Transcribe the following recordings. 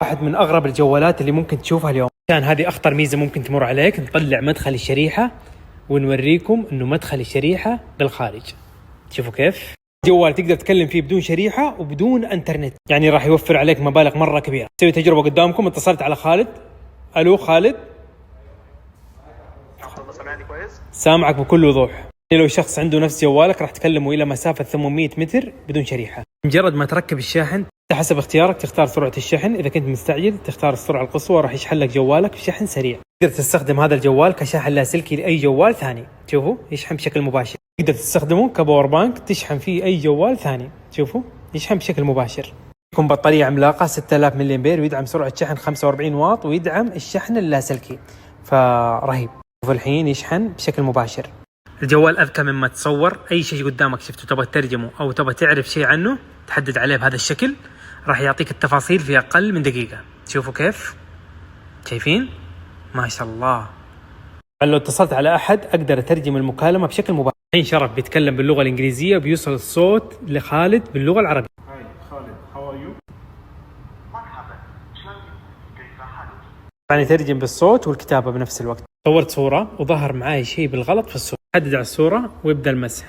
واحد من أغرب الجوالات اللي ممكن تشوفها اليوم. عشان هذه أخطر ميزة ممكن تمر عليك، نطلع مدخل الشريحة ونوريكم إنه مدخل الشريحة بالخارج. شوفوا كيف جوال تقدر تتكلم فيه بدون شريحة وبدون انترنت، يعني راح يوفر عليك مبالغ مرة كبيرة. سوي تجربة قدامكم. اتصلت على خالد. ألو خالد، سامعني كويس؟ سامعك بكل وضوح. لو شخص عنده نفس جوالك راح تكلمه إلى مسافة 800 متر بدون شريحة. مجرد ما تركب الشاحن حسب اختيارك تختار سرعة الشحن. إذا كنت مستعجل تختار السرعة القصوى، راح يشحن لك جوالك بشحن سريع. تقدر تستخدم هذا الجوال كشاحن لاسلكي لأي جوال ثاني. شوفوا يشحن بشكل مباشر. تقدر تستخدمه كباور بانك تشحن فيه أي جوال ثاني. شوفوا يشحن بشكل مباشر. يكون بطارية عملاقة 6000 ملي أمبير، ويدعم سرعة شحن 45 واط، ويدعم الشحن اللاسلكي، فرهيب. شوفوا الحين يشحن بشكل مباشر. الجوال أذكى مما تصور. أي شيء قدامك شفته تبغى تترجمه أو تبغى تعرف شيء عنه تحدد عليه بهذا الشكل، راح يعطيك التفاصيل في أقل من دقيقة. شوفوا كيف، شايفين؟ ما شاء الله. لو اتصلت على أحد أقدر أترجم المكالمة بشكل مباشر. الحين شرف بيتكلم باللغة الإنجليزية، بيوصل الصوت لخالد باللغة العربية. هاي خالد، how are you؟ مرحبا، كيف حالك؟ يعني ترجم بالصوت والكتابة بنفس الوقت. صورت صورة وظهر معاي شيء بالغلط في الصورة، حدد على الصورة ويبدأ المسح.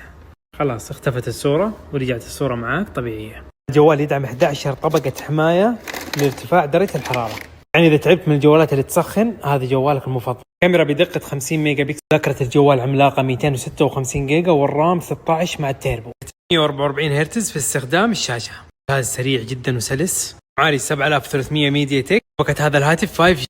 خلاص اختفت الصورة ورجعت الصورة معاك طبيعية. الجوال يدعم 11 طبقة حماية لارتفاع درجة الحرارة، يعني إذا تعبت من الجوالات اللي تسخن هذا جوالك المفضل. كاميرا بدقة 50 ميجا بكسل. ذاكرة الجوال عملاقة 256 جيجا، والرام 16 مع التيربو. 144 هرتز في استخدام الشاشة. جهاز سريع جدا وسلس. معالج 7300 ميديا تك. باقة هذا الهاتف 5G.